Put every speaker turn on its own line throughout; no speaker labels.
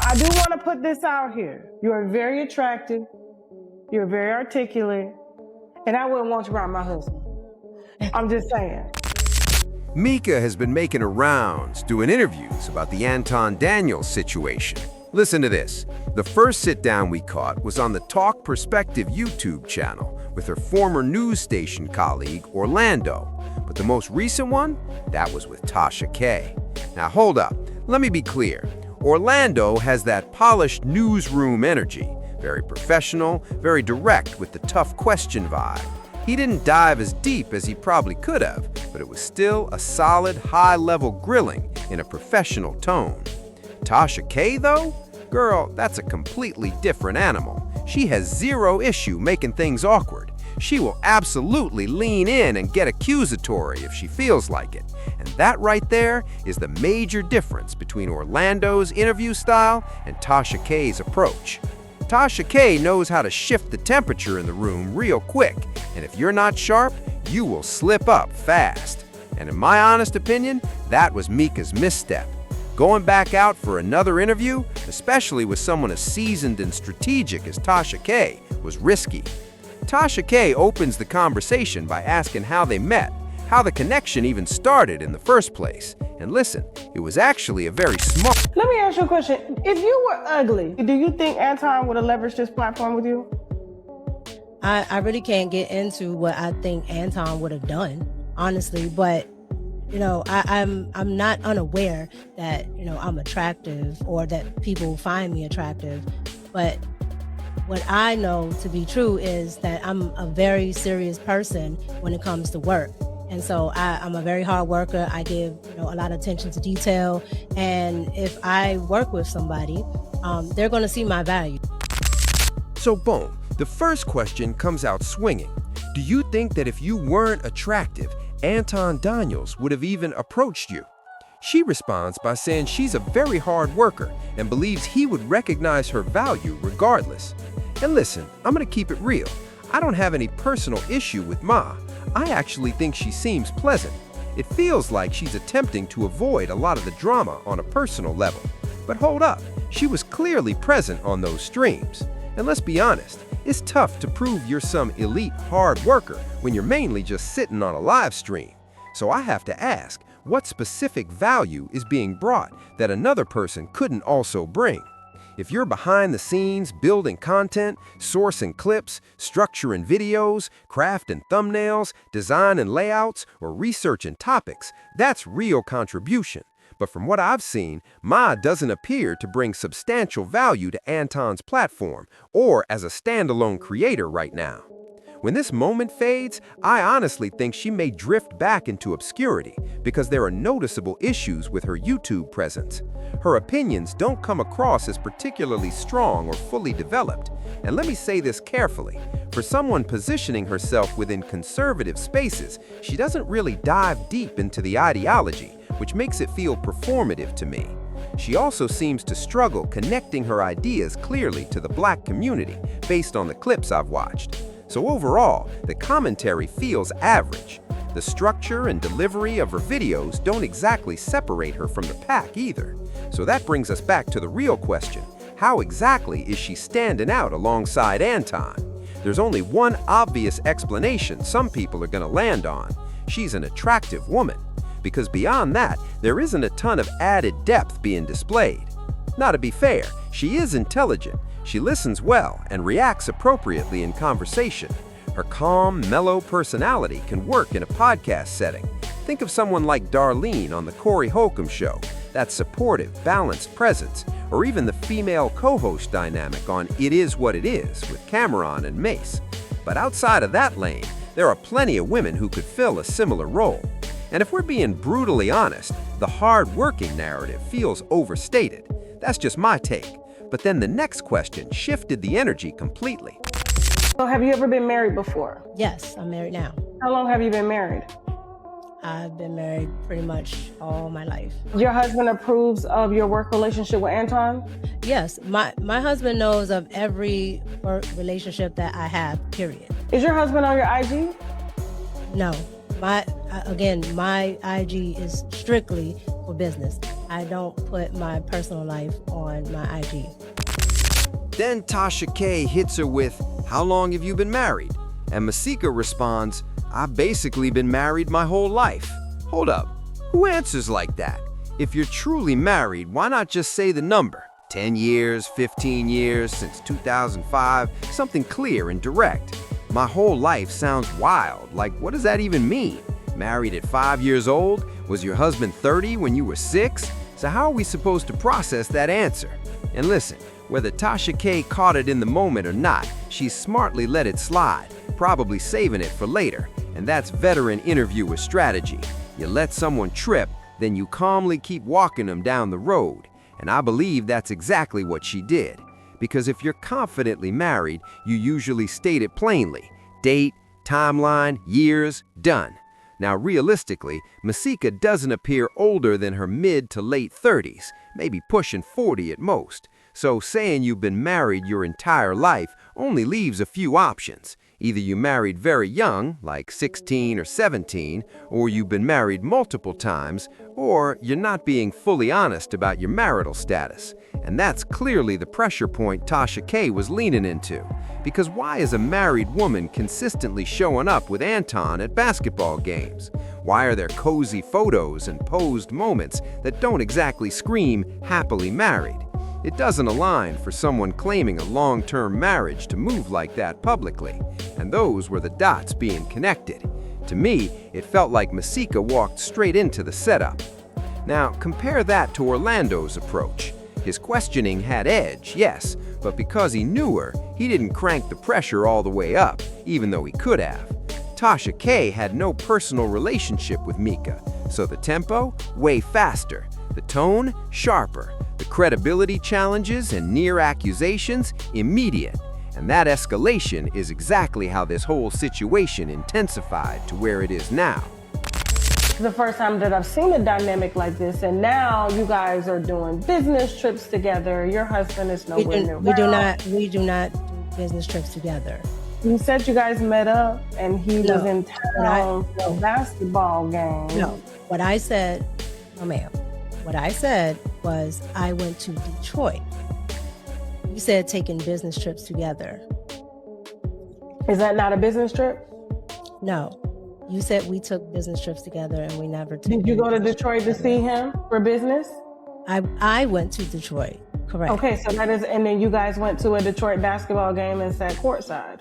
I do want to put this out here. You are very attractive. You're very articulate. And I wouldn't want you around my husband. I'm just saying.
Micca has been making her rounds, doing interviews about the Anton Daniels situation. Listen to this. The first sit-down we caught was on the Talk Perspective YouTube channel with her former news station colleague, Orlando. But the most recent one, that was with Tasha K. Now hold up, let me be clear. Orlando has that polished newsroom energy, very professional, very direct with the tough question vibe. He didn't dive as deep as he probably could have, but it was still a solid, high-level grilling in a professional tone. Tasha K, though? Girl, that's a completely different animal. She has zero issue making things awkward. She will absolutely lean in and get accusatory if she feels like it. And that right there is the major difference between Orlando's interview style and Tasha K's approach. Tasha K knows how to shift the temperature in the room real quick, and if you're not sharp, you will slip up fast. And in my honest opinion, that was Micca's misstep. Going back out for another interview, especially with someone as seasoned and strategic as Tasha K, was risky. Tasha K opens the conversation by asking how they met, how the connection even started in the first place. And listen, it was actually a very smart...
Let me ask you a question. If you were ugly, do you think Anton would have leveraged this platform with you?
I really can't get into what I think Anton would have done, honestly, but you know, I'm not unaware that, you know, I'm attractive or that people find me attractive. But what I know to be true is that I'm a very serious person when it comes to work. And so I'm a very hard worker. I give, you know, a lot of attention to detail. And if I work with somebody, they're going to see my value.
So boom, the first question comes out swinging. Do you think that if you weren't attractive, Anton Daniels would have even approached you? She responds by saying she's a very hard worker and believes he would recognize her value regardless. And listen, I'm gonna keep it real. I don't have any personal issue with Ma. I actually think she seems pleasant. It feels like she's attempting to avoid a lot of the drama on a personal level. But hold up, she was clearly present on those streams. And let's be honest, it's tough to prove you're some elite hard worker when you're mainly just sitting on a live stream. So I have to ask, what specific value is being brought that another person couldn't also bring? If you're behind the scenes, building content, sourcing clips, structuring videos, crafting thumbnails, designing layouts, or researching topics, that's real contribution. But from what I've seen, Ma doesn't appear to bring substantial value to Anton's platform or as a standalone creator right now. When this moment fades, I honestly think she may drift back into obscurity because there are noticeable issues with her YouTube presence. Her opinions don't come across as particularly strong or fully developed. And let me say this carefully. For someone positioning herself within conservative spaces, she doesn't really dive deep into the ideology, which makes it feel performative to me. She also seems to struggle connecting her ideas clearly to the Black community based on the clips I've watched. So overall, the commentary feels average. The structure and delivery of her videos don't exactly separate her from the pack either. So that brings us back to the real question. How exactly is she standing out alongside Anton? There's only one obvious explanation some people are going to land on. She's an attractive woman. Because beyond that, there isn't a ton of added depth being displayed. Now, to be fair, she is intelligent. She listens well and reacts appropriately in conversation. Her calm, mellow personality can work in a podcast setting. Think of someone like Darlene on The Corey Holcomb Show, that supportive, balanced presence, or even the female co-host dynamic on It Is What It Is with Cameron and Mace. But outside of that lane, there are plenty of women who could fill a similar role. And if we're being brutally honest, the hard-working narrative feels overstated. That's just my take. But then the next question shifted the energy completely.
So have you ever been married before?
Yes, I'm married now.
How long have you been married?
I've been married pretty much all my life.
Your husband approves of your work relationship with Anton?
Yes, my husband knows of every work relationship that I have, period.
Is your husband on your IG?
No, my IG is strictly for business. I don't put my personal life on my IG.
Then Tasha K hits her with, "How long have you been married?" And Micca responds, "I've basically been married my whole life." Hold up, who answers like that? If you're truly married, why not just say the number? 10 years, 15 years, since 2005, something clear and direct. My whole life sounds wild, like what does that even mean? Married at 5 years old? Was your husband 30 when you were 6? So how are we supposed to process that answer? And listen, whether Tasha K caught it in the moment or not, she smartly let it slide, probably saving it for later. And that's veteran interviewer strategy. You let someone trip, then you calmly keep walking them down the road. And I believe that's exactly what she did. Because if you're confidently married, you usually state it plainly. Date, timeline, years, done. Now realistically, Micca doesn't appear older than her mid to late 30s, maybe pushing 40 at most. So saying you've been married your entire life only leaves a few options. Either you married very young, like 16 or 17, or you've been married multiple times, or you're not being fully honest about your marital status. And that's clearly the pressure point Tasha K was leaning into. Because why is a married woman consistently showing up with Anton at basketball games? Why are there cozy photos and posed moments that don't exactly scream happily married? It doesn't align for someone claiming a long-term marriage to move like that publicly, and those were the dots being connected. To me, it felt like Micca walked straight into the setup. Now, compare that to Orlando's approach. His questioning had edge, yes, but because he knew her, he didn't crank the pressure all the way up, even though he could have. Tasha K had no personal relationship with Micca, so the tempo, way faster, the tone, sharper, the credibility challenges and near accusations, immediate. And that escalation is exactly how this whole situation intensified to where it is now.
It's the first time that I've seen a dynamic like this, and now you guys are doing business trips together. Your husband is nowhere near.
We do not do business trips together.
You said you guys met up, and he was in town for a basketball game.
No, what I said, no ma'am. What I said was I went to Detroit. You said taking business trips together.
Is that not a business trip?
No. You said we took business trips together and we never took.
Did you go to Detroit to see him for business?
I went to Detroit, correct.
Okay, so that is, and then you guys went to a Detroit basketball game and sat courtside.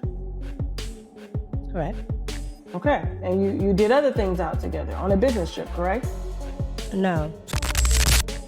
Correct.
Okay, and you did other things out together on a business trip, correct?
No.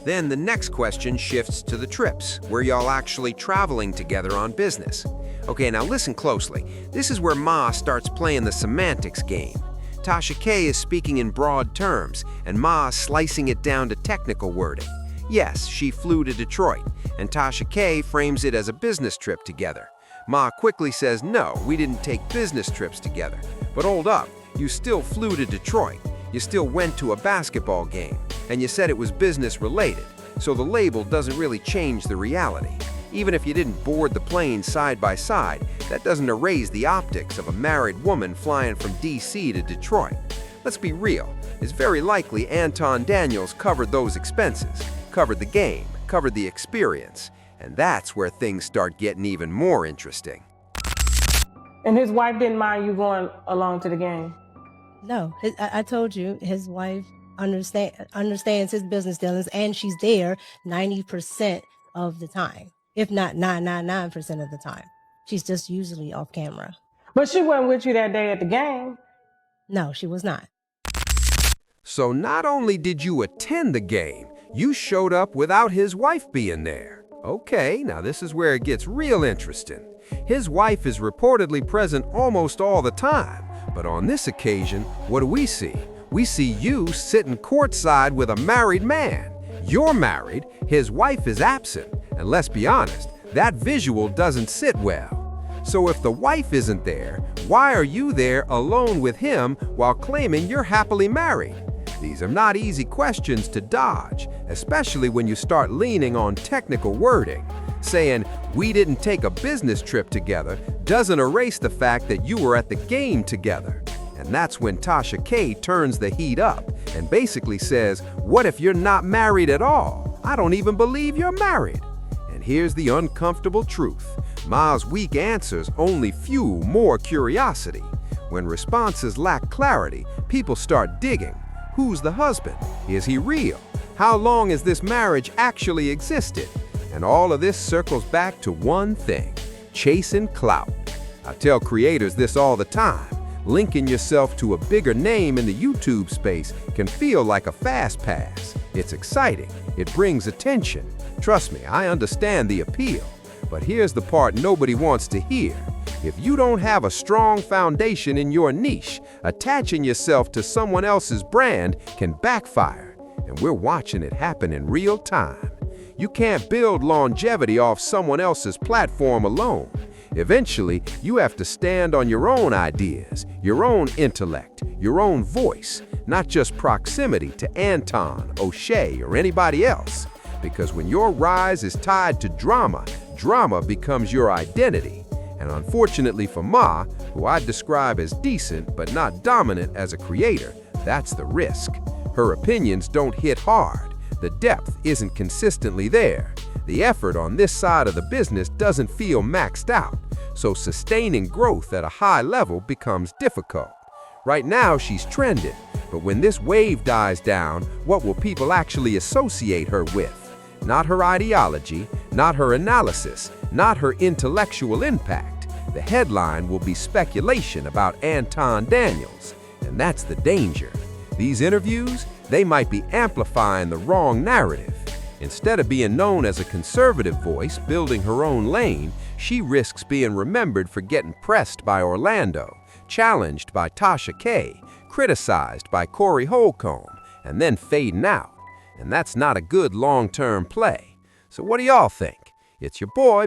Then the next question shifts to the trips, where y'all actually traveling together on business. Okay, now listen closely. This is where Ma starts playing the semantics game. Tasha K is speaking in broad terms, and Ma slicing it down to technical wording. Yes, she flew to Detroit, and Tasha K frames it as a business trip together. Ma quickly says, no, we didn't take business trips together. But hold up, you still flew to Detroit. You still went to a basketball game, and you said it was business related, so the label doesn't really change the reality. Even if you didn't board the plane side by side, that doesn't erase the optics of a married woman flying from DC to Detroit. Let's be real, it's very likely Anton Daniels covered those expenses, covered the game, covered the experience, and that's where things start getting even more interesting.
And his wife didn't mind you going along to the game?
No, I told you his wife understands his business dealings, and she's there 90% of the time, if not 999% of the time. She's just usually off camera.
But she wasn't with you that day at the game.
No, she was not.
So not only did you attend the game, you showed up without his wife being there. Okay, now this is where it gets real interesting. His wife is reportedly present almost all the time. But on this occasion, what do we see? We see you sitting courtside with a married man. You're married, his wife is absent, and let's be honest, that visual doesn't sit well. So if the wife isn't there, why are you there alone with him while claiming you're happily married? These are not easy questions to dodge, especially when you start leaning on technical wording. Saying, we didn't take a business trip together doesn't erase the fact that you were at the game together. And that's when Tasha K turns the heat up, and basically says, "What if you're not married at all? I don't even believe you're married." And here's the uncomfortable truth. Ma's weak answers only fuel more curiosity. When responses lack clarity, people start digging. Who's the husband? Is he real? How long has this marriage actually existed? And all of this circles back to one thing: chasing clout. I tell creators this all the time. Linking yourself to a bigger name in the YouTube space can feel like a fast pass. It's exciting. It brings attention. Trust me, I understand the appeal. But here's the part nobody wants to hear. If you don't have a strong foundation in your niche, attaching yourself to someone else's brand can backfire. And we're watching it happen in real time. You can't build longevity off someone else's platform alone. Eventually, you have to stand on your own ideas, your own intellect, your own voice, not just proximity to Anton, O'Shea, or anybody else. Because when your rise is tied to drama, drama becomes your identity. And unfortunately for Ma, who I describe as decent but not dominant as a creator, that's the risk. Her opinions don't hit hard. The depth isn't consistently there. The effort on this side of the business doesn't feel maxed out, so sustaining growth at a high level becomes difficult. Right now, she's trending, but when this wave dies down, what will people actually associate her with? Not her ideology, not her analysis, not her intellectual impact. The headline will be speculation about Anton Daniels, and that's the danger. These interviews, they might be amplifying the wrong narrative. Instead of being known as a conservative voice building her own lane, she risks being remembered for getting pressed by Orlando, challenged by Tasha K, criticized by Corey Holcomb, and then fading out. And that's not a good long-term play. So what do y'all think? It's your boy,